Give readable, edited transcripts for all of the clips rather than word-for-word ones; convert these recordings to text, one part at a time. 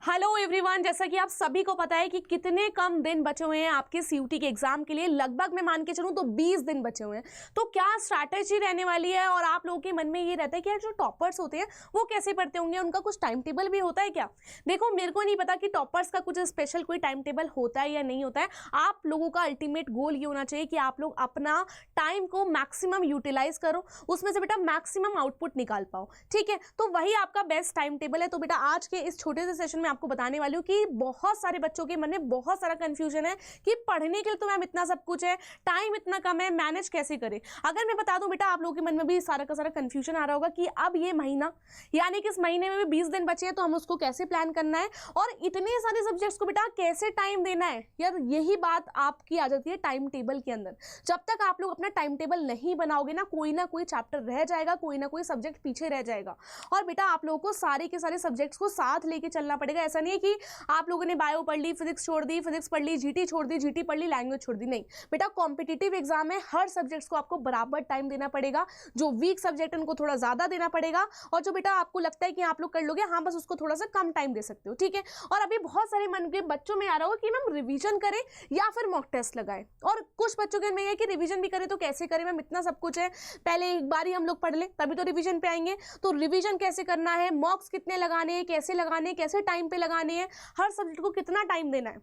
Hello everyone, जैसा कि आप सभी को पता है कि कितने कम दिन बचे हुए हैं आपके सीयूटी के एग्जाम के लिए। लगभग मैं मान के चलूं तो 20 दिन बचे हुए हैं। तो क्या स्ट्रैटेजी रहने वाली है और आप लोगों के मन में ये रहता है कि यार जो टॉपर्स होते हैं वो कैसे पढ़ते होंगे, उनका कुछ टाइम टेबल भी होता है क्या? देखो, मेरे को नहीं पता कि टॉपर्स का कुछ स्पेशल कोई टाइम टेबल होता है या नहीं होता है। आप लोगों का अल्टीमेट गोल ये होना चाहिए कि आप लोग अपना टाइम को मैक्सिमम यूटिलाइज करो, उसमें से बेटा मैक्सिमम आउटपुट निकाल पाओ। ठीक है, तो वही आपका बेस्ट टाइम टेबल है। तो बेटा आज के इस छोटे से सेशन में आपको बताने वाली हूँ कि बहुत सारे बच्चों के मन में बहुत सारा कंफ्यूजन है कि पढ़ने के लिए तो मैम इतना सब कुछ है, टाइम इतना कम है, मैनेज कैसे करें। अगर मैं बता दूं बेटा, आप लोगों के मन में भी सारा का सारा कंफ्यूजन आ रहा होगा कि अब ये महीना यानी कि इस महीने में भी 20 दिन बचे हैं, तो हम उसको कैसे प्लान करना है और इतने सारे सब्जेक्ट्स को बेटा कैसे टाइम देना है। यार यही बात आपकी आ जाती है टाइम टेबल के अंदर। जब तक आप लोग अपना टाइम टेबल नहीं बनाओगे ना कोई चैप्टर रह जाएगा, कोई ना कोई सब्जेक्ट पीछे रह जाएगा। और बेटा आप लोगों को सारे के सारे सब्जेक्ट्स को साथ लेके चलना पड़ेगा। ऐसा नहीं है कि आप लोगों ने बायो पढ़ ली, फिजिक्स छोड़ दी, फिजिक्स पढ़ ली, जीटी छोड़ दी, जीटी पढ़ ली, लैंग्वेज छोड़ दी। नहीं बेटा, कॉम्पिटिटिव एग्जाम है, हर सब्जेक्ट्स को आपको बराबर टाइम देना पड़ेगा। जो वीक सब्जेक्ट है उनको थोड़ा ज्यादा देना पड़ेगा, और जो बेटा आपको लगता है कि आप लोग कर लोगे, हाँ बस उसको थोड़ा सा कम टाइम दे सकते हो। ठीक है, और अभी बहुत सारे मन के बच्चों में आ रहा होगा कि मैम रिवीजन करें या फिर मॉक टेस्ट लगाए, और कुछ बच्चों के में है कि रिवीजन भी करें तो कैसे करें मैम, इतना सब कुछ है, पहले एक बार ही हम लोग पढ़ ले तभी तो रिवीजन पे आएंगे। तो रिवीजन कैसे करना है, मॉक्स कितने लगाने हैं, कैसे लगाने हैं, कैसे टाइम पे लगाने हैं, हर सब्जेक्ट को कितना टाइम देना है,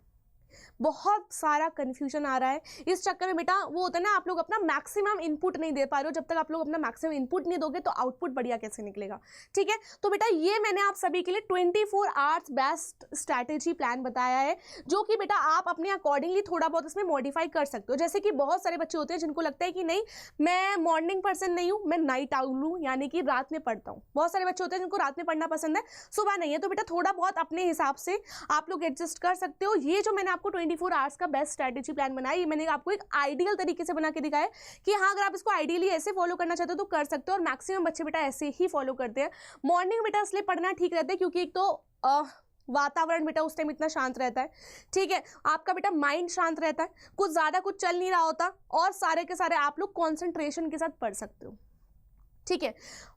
बहुत सारा कंफ्यूजन आ रहा है। इस चक्कर में बेटा वो होता है ना, आप लोग अपना मैक्सिमम इनपुट नहीं दे पा रहे हो। जब तक आप लोग अपना मैक्सिमम इनपुट नहीं दोगे तो आउटपुट बढ़िया कैसे निकलेगा। ठीक है, तो बेटा ये मैंने आप सभी के लिए 24 आवर्स बेस्ट स्ट्रैटेजी प्लान बताया है, जो कि बेटा आप अपने अकॉर्डिंगली थोड़ा बहुत इसमें मॉडिफाई कर सकते हो। जैसे कि बहुत सारे बच्चे होते हैं जिनको लगता है कि नहीं मैं मॉर्निंग पर्सन नहीं हूँ, मैं नाइट आउल हूँ, यानी कि रात में पढ़ता हूँ। बहुत सारे बच्चे होते हैं जिनको रात में पढ़ना पसंद है, सुबह नहीं है। तो बेटा थोड़ा बहुत अपने हिसाब से आप लोग एडजस्ट कर सकते हो। ये जो मैंने आपको 24 आवर्स का बेस्ट स्ट्रैटेजी प्लान बनाया, ये मैंने आपको एक आइडियल तरीके से बना के दिखाया कि हाँ अगर आप इसको आइडियली ऐसे फॉलो करना चाहते हो तो कर सकते हो, और मैक्सिमम बच्चे बेटा ऐसे ही फॉलो करते हैं। मॉर्निंग बेटा इसलिए पढ़ना ठीक रहता है क्योंकि एक तो वातावरण बेटा उस टाइम इतना शांत रहता है। ठीक है, आपका बेटा माइंड शांत रहता है, कुछ ज्यादा कुछ चल नहीं रहा होता, और सारे के सारे आप लोग कॉन्सेंट्रेशन के साथ पढ़ सकते हो। ठीक है,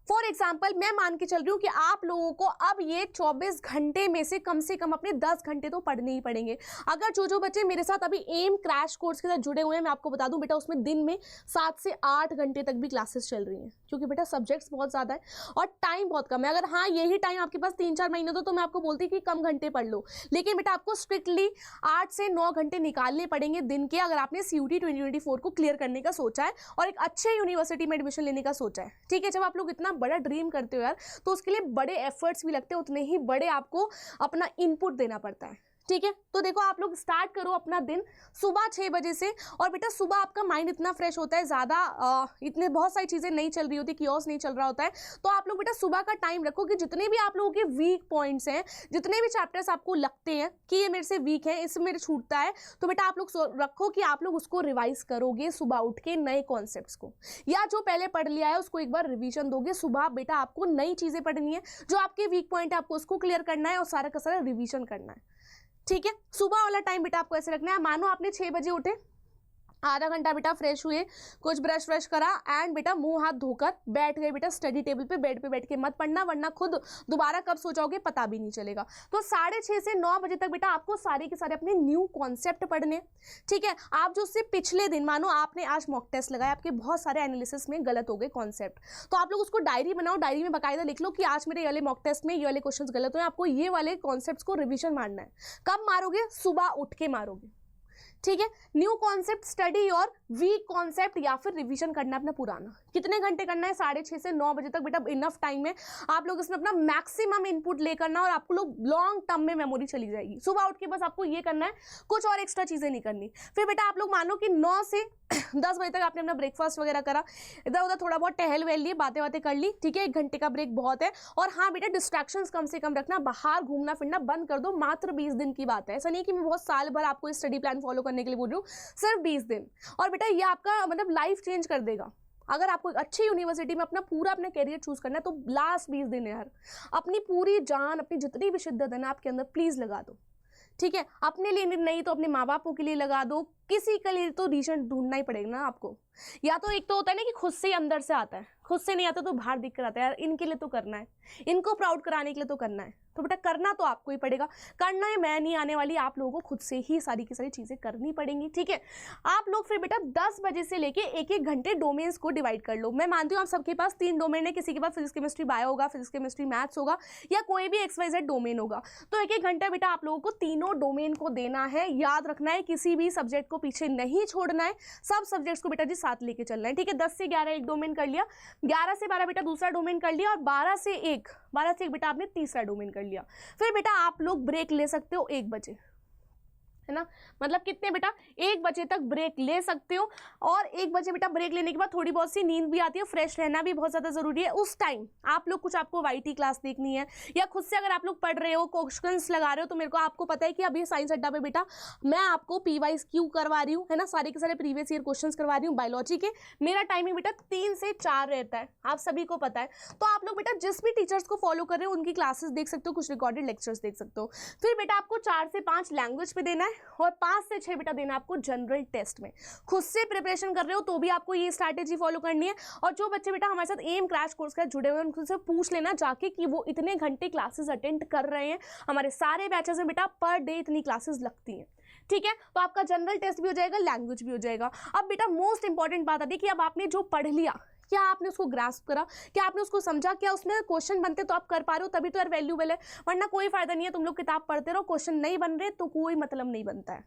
फॉर एग्जाम्पल मैं मान के चल रही हूँ कि आप लोगों को अब ये 24 घंटे में से कम अपने 10 घंटे तो पढ़ने ही पड़ेंगे। अगर जो बच्चे मेरे साथ अभी एम क्रैश कोर्स के साथ जुड़े हुए हैं, मैं आपको बता दूं बेटा उसमें दिन में 7 से 8 घंटे तक भी क्लासेस चल रही हैं, क्योंकि बेटा सब्जेक्ट्स बहुत ज्यादा है और टाइम बहुत कम है। अगर हाँ यही टाइम आपके पास 3-4 महीने तो मैं आपको बोलती कि कम घंटे पढ़ लो, लेकिन बेटा आपको स्ट्रिक्टली 8 से 9 घंटे निकालने पड़ेंगे दिन के, अगर आपने सीयूटी 2024 को क्लियर करने का सोचा है और एक अच्छे यूनिवर्सिटी में एडमिशन लेने का सोचा है। ठीक है, जब आप लोग इतना बड़ा ड्रीम करते हो यार, तो उसके लिए बड़े एफर्ट्स भी लगते हैं, उतने ही बड़े आपको अपना इनपुट देना पड़ता है। ठीक है, तो देखो आप लोग स्टार्ट करो अपना दिन सुबह 6 बजे से, और बेटा सुबह आपका माइंड इतना फ्रेश होता है, ज़्यादा इतने बहुत सारी चीज़ें नहीं चल रही होती, कियोस नहीं चल रहा होता है। तो आप लोग बेटा सुबह का टाइम रखो कि जितने भी आप लोगों के वीक पॉइंट्स हैं, जितने भी चैप्टर्स आपको लगते हैं कि ये मेरे से वीक है, इसमें मेरे छूटता है, तो बेटा आप लोग रखो कि आप लोग उसको रिवाइज करोगे सुबह उठ के, नए कॉन्सेप्ट्स को, या जो पहले पढ़ लिया है उसको एक बार रिविजन दोगे। सुबह बेटा आपको नई चीज़ें पढ़नी है, जो आपके वीक पॉइंट है आपको उसको क्लियर करना है और सारा का सारा रिविजन करना है। ठीक है, सुबह वाला टाइम बेटा आपको ऐसे रखना है, मानो आपने 6 बजे उठे, आधा घंटा बेटा फ्रेश हुए, कुछ ब्रश व्रश करा एंड बेटा मुंह हाथ धोकर बैठ गए बेटा स्टडी टेबल पे, बेड पे बैठ के मत पढ़ना, वरना खुद दोबारा कब सो जाओगे पता भी नहीं चलेगा। तो 6:30 से 9 बजे तक बेटा आपको सारे के सारे अपने न्यू कॉन्सेप्ट पढ़ने। ठीक है, आप जो उससे पिछले दिन, मानो आपने आज मॉक टेस्ट लगाया, आपके बहुत सारे एनालिसिस में गलत हो गए कॉन्सेप्ट, तो आप लोग उसको डायरी बनाओ, डायरी में बाकायदा लिख लो कि आज मेरे ये वाले मॉक टेस्ट में ये वाले क्वेश्चन गलत हुए, आपको ये वाले कॉन्सेप्ट को रिविजन मारना है। कब मारोगे? सुबह उठ के मारोगे। ठीक है, न्यू कॉन्सेप्ट स्टडी और वीक कॉन्सेप्ट या फिर रिवीजन करना अपना पुराना। कितने घंटे करना है? 6:30 से 9 बजे तक बेटा इनफ टाइम है, आप लोग इसमें अपना मैक्सिमम इनपुट ले करना, और आपको लोग लॉन्ग टर्म में मेमोरी चली जाएगी। सुबह उठ के बस आपको ये करना है, कुछ और एक्स्ट्रा चीजें नहीं करनी। फिर बेटा आप लोग मानो कि 9 से 10 बजे तक आपने अपना ब्रेकफास्ट वगैरह करा, इधर उधर थोड़ा बहुत टहल वहल लिए, बातें बातें कर ली। ठीक है, 1 घंटे का ब्रेक बहुत है। और हाँ बेटा डिस्ट्रैक्शंस कम से कम रखना, बाहर घूमना फिरना बंद कर दो। मात्र 20 दिन की बात है, ऐसा नहीं कि मैं बहुत साल भर आपको स्टडी प्लान फॉलो करने के लिए बोल रही हूँ, सिर्फ 20 दिन। और बेटा ये आपका मतलब लाइफ चेंज कर देगा। अगर आपको एक अच्छी यूनिवर्सिटी में अपना करियर चूज करना है तो लास्ट 20 दिन है यार, अपनी पूरी जान, अपनी जितनी भी शिद्दत है ना आपके अंदर प्लीज लगा दो। ठीक है, अपने लिए नहीं तो अपने माँ बापों के लिए लगा दो, किसी के लिए तो रीजन ढूंढना ही पड़ेगा ना आपको। या तो एक तो होता है ना कि खुद से ही अंदर से आता है, खुद से नहीं आता तो बाहर दिख कर आता है, यार इनके लिए तो करना है, इनको प्राउड कराने के लिए तो करना है। तो बेटा करना तो आपको ही पड़ेगा, करना है मैं नहीं आने वाली, आप लोगों को खुद से ही सारी की सारी चीज़ें करनी पड़ेंगी, ठीक है। आप लोग फिर बेटा 10 बजे से लेके एक एक घंटे डोमेन्स को डिवाइड कर लो। मैं मानती हूँ आप सबके पास 3 डोमेन है, किसी के पास फिजिक्स केमिस्ट्री बायो होगा, फिजिक्स केमिस्ट्री मैथ्स होगा, या कोई भी XYZ डोमेन होगा। तो एक एक घंटा बेटा आप लोगों को तीनों डोमेन को देना है। याद रखना है किसी भी सब्जेक्ट को पीछे नहीं छोड़ना है, सब सब्जेक्ट्स को बेटा जी साथ लेके चलना है, ठीक है। 10 से 11 एक डोमेन कर लिया, 11 से 12 बेटा दूसरा डोमेन कर लिया, और 12 से 1 बेटा आपने तीसरा डोमेन कर लिया। फिर बेटा आप लोग ब्रेक ले सकते हो 1 बजे, है ना, मतलब कितने बेटा 1 बजे तक ब्रेक ले सकते हो। और 1 बजे बेटा ब्रेक लेने के बाद थोड़ी बहुत सी नींद भी आती है, फ्रेश रहना भी बहुत ज़्यादा ज़रूरी है। उस टाइम आप लोग कुछ आपको YT क्लास देखनी है, या खुद से अगर आप लोग पढ़ रहे हो, क्वेश्चंस लगा रहे हो, तो मेरे को आपको पता है कि अभी साइंस अड्डा पे बेटा मैं आपको PYQ करवा रही हूँ, है ना, सारे के सारे प्रीवियस ईयर क्वेश्चन करवा रही हूँ बायोलॉजी के। मेरा टाइमिंग बेटा 3 से 4 रहता है, आप सभी को पता है। तो आप लोग बेटा जिस भी टीचर्स को फॉलो कर रहे हो उनकी क्लासेस देख सकते हो, कुछ रिकॉर्डेड लेक्चर्स देख सकते हो। फिर बेटा आपको 4 से 5 लैंग्वेज पे देना है, और 5 से 6 बेटा देना आपको जनरल टेस्ट में। खुद से प्रिपरेशन कर रहे हो तो भी आपको ये स्ट्रैटेजी फॉलो करनी है। और जो बच्चे बेटा हमारे साथ एम क्रैश कोर्स का जुड़े हुए हैं उनसे पूछ लेना जाके कि वो इतने घंटे क्लासेस अटेंड कर रहे हैं। हमारे सारे बैचेस में बेटा पर डे इतनी क्लासेस लगती हैं, ठीक है। तो आपका जनरल टेस्ट भी हो जाएगा, लैंग्वेज भी हो जाएगा। अब बेटा मोस्ट इंपॉर्टेंट बात आती है कि अब आपने जो पढ़ लिया, क्या आपने उसको ग्रास्प करा, क्या आपने उसको समझा, क्या उसमें क्वेश्चन बनते तो आप कर पा रहे हो, तभी तो यार वैल्यूबल है, वरना कोई फायदा नहीं है। तुम लोग किताब पढ़ते रहो, क्वेश्चन नहीं बन रहे तो कोई मतलब नहीं बनता है,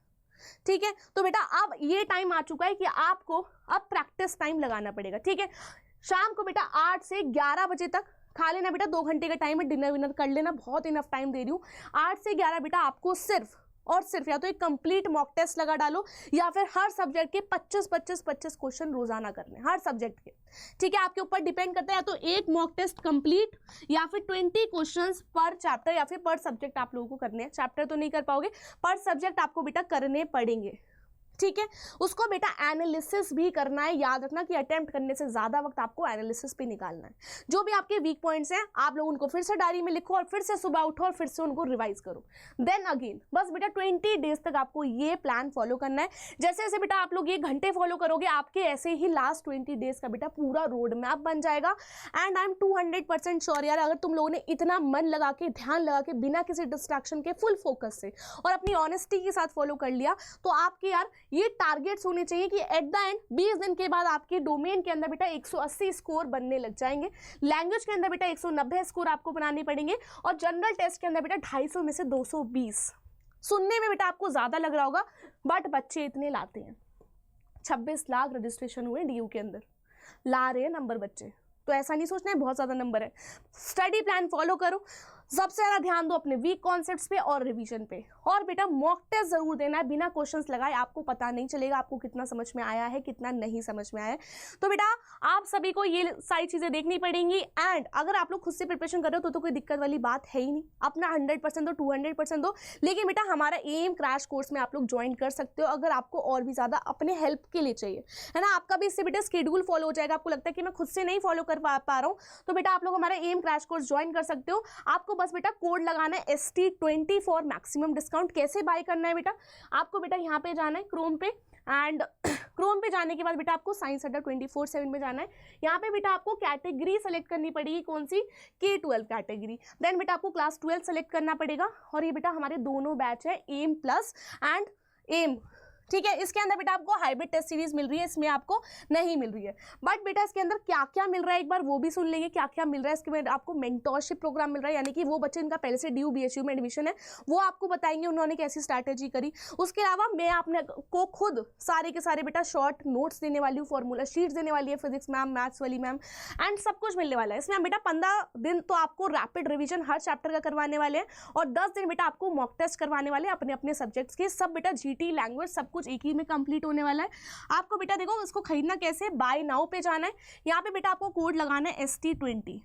ठीक है। तो बेटा अब ये टाइम आ चुका है कि आपको अब प्रैक्टिस टाइम लगाना पड़ेगा, ठीक है। शाम को बेटा 8 से 11 बजे तक खा लेना बेटा, 2 घंटे का टाइम है, डिनर विनर कर लेना, बहुत इनफ टाइम दे रही हूँ। 8 से 11 बेटा आपको सिर्फ और सिर्फ या तो एक कंप्लीट मॉक टेस्ट लगा डालो, या फिर हर सब्जेक्ट के 25 क्वेश्चन रोजाना करने, हर सब्जेक्ट के, ठीक है। आपके ऊपर डिपेंड करता है, या तो एक मॉक टेस्ट कंप्लीट, या फिर 20 क्वेश्चंस पर चैप्टर, या फिर पर सब्जेक्ट आप लोगों को करने हैं। चैप्टर तो नहीं कर पाओगे, पर सब्जेक्ट आपको बेटा करने पड़ेंगे, ठीक है। उसको बेटा एनालिसिस भी करना है। याद रखना कि अटेम्प्ट करने से ज्यादा वक्त आपको एनालिसिस पे निकालना है। जो भी आपके वीक पॉइंट्स हैं आप लोग उनको फिर से डायरी में लिखो, और फिर से सुबह उठो और फिर से उनको रिवाइज करो। देन अगेन बस बेटा 20 डेज तक आपको ये प्लान फॉलो करना है। जैसे जैसे बेटा आप लोग ये घंटे फॉलो करोगे, आपके ऐसे ही लास्ट 20 डेज का बेटा पूरा रोड मैप बन जाएगा। एंड आई एम 200% श्योर यार, अगर तुम लोगों ने इतना मन लगा के, ध्यान लगा के, बिना किसी डिस्ट्रैक्शन के, फुल फोकस से और अपनी ऑनेस्टी के साथ फॉलो कर लिया, तो आपके यार ये टारगेट्स होने चाहिए कि एट द एंड 20 दिन के बाद आपके डोमेन के अंदर बेटा 180 स्कोर बनने लग जाएंगे। लैंग्वेज के अंदर बेटा 190 स्कोर आपको बनाने पड़ेंगे, और जनरल टेस्ट के अंदर बेटा 250 में से 220। सुनने में बेटा आपको ज्यादा लग रहा होगा, बट बच्चे इतने लाते हैं। 26 लाख रजिस्ट्रेशन हुए DU के अंदर, ला रहे हैं नंबर बच्चे, तो ऐसा नहीं सोचना है बहुत ज्यादा नंबर है। स्टडी प्लान फॉलो करो, सबसे ज़्यादा ध्यान दो अपने वीक कॉन्सेप्ट्स पे और रिवीजन पे, और बेटा मॉक टेस्ट जरूर देना है। बिना क्वेश्चंस लगाए आपको पता नहीं चलेगा आपको कितना समझ में आया है, कितना नहीं समझ में आया है। तो बेटा आप सभी को ये सारी चीज़ें देखनी पड़ेंगी। एंड अगर आप लोग खुद से प्रिपरेशन कर रहे हो तो कोई दिक्कत वाली बात है ही नहीं, अपना 100% दो, 200% दो। लेकिन बेटा हमारा एम क्रैश कोर्स में आप लोग ज्वाइन कर सकते हो अगर आपको और भी ज़्यादा अपने हेल्प के लिए चाहिए, है ना। आपका भी इससे बेटा शेड्यूल फॉलो हो जाएगा, आपको लगता है कि मैं खुद से नहीं फॉलो कर पा रहा हूँ, तो बेटा आप लोग हमारा एम क्रैश कोर्स ज्वाइन कर सकते हो। आपको बस बेटा कोड लगाना है ST20 फॉर मैक्सिमम डिस्काउंट। कैसे बाय करना है बेटा, आपको बेटा यहाँ पे जाना है क्रोम पे, एंड क्रोम पे जाने के बाद बेटा आपको साइंस अड्डा 24/7 में जाना है। यहाँ पे बेटा आपको कैटेगरी सेलेक्ट करनी पड़ेगी, कौन सी, K12 कैटेगरी। देन बेटा आपको क्लास 12 सेलेक्ट करना पड़ेगा, और ये बेटा हमारे दोनों बैच है एम प्लस एंड एम, ठीक है। इसके अंदर बेटा आपको हाइब्रिड टेस्ट सीरीज मिल रही है, इसमें आपको नहीं मिल रही है। बट बेटा इसके अंदर क्या क्या मिल रहा है एक बार वो भी सुन लेंगे, क्या क्या मिल रहा है। इसके अंदर आपको मेंटोरशिप प्रोग्राम मिल रहा है, यानी कि वो बच्चे इनका पहले से DU BHU में एडमिशन है, वो आपको बताएंगे उन्होंने कैसी स्ट्रैटेजी करी। उसके अलावा मैं आपने को खुद सारे के सारे बेटा शॉर्ट नोट्स देने वाली हूँ, फॉर्मूला शीट्स देने वाली है फिजिक्स मैम, मैथ्स वाली मैम, एंड सब कुछ मिलने वाला है इसमें। बेटा 15 दिन तो आपको रैपिड रिविजन हर चैप्टर का करवाने वाले हैं, और 10 दिन बेटा आपको मॉक टेस्ट करवाने वाले हैं अपने अपने सब्जेक्ट्स के। सब बेटा GT लैंग्वेज सब कुछ एक ही में कंप्लीट होने वाला है। आपको बेटा देखो इसको खरीदना कैसे, बाय नाउ पे जाना है, यहाँ पे बेटा आपको कोड लगाना है ST20,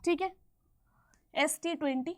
ठीक है, ST20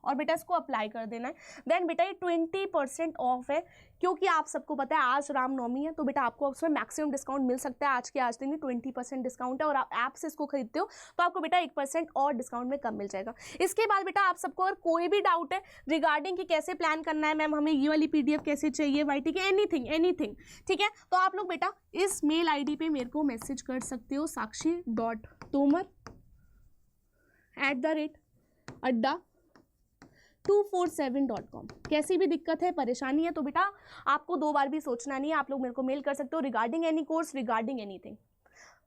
और बेटा इसको अप्लाई कर देना है। देन बेटा ये 20% ऑफ है, क्योंकि आप सबको पता है आज रामनवमी है, तो बेटा आपको उसमें मैक्सिमम डिस्काउंट मिल सकता है। आज दिन में 20% डिस्काउंट है, और आप ऐप से इसको खरीदते हो तो आपको बेटा 1% और डिस्काउंट में कम मिल जाएगा। इसके बाद बेटा आप सबको अगर कोई भी डाउट है रिगार्डिंग कि कैसे प्लान करना है, मैम हमें ये वाली PDF कैसे चाहिए, वाईटी के एनीथिंग, ठीक है, तो आप लोग बेटा इस मेल ID पे मेरे को मैसेज कर सकते हो, sakshi.tomar@247.com। कैसी भी दिक्कत है, परेशानी है तो बेटा आपको 2 बार भी सोचना नहीं है, आप लोग मेरे को मेल कर सकते हो regarding any course, regarding anything.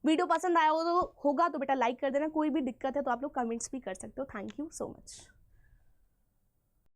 Video पसंद आया होगा तो बेटा लाइक कर देना, कोई भी दिक्कत है तो आप लोग कमेंट्स भी कर सकते हो। Thank you so much.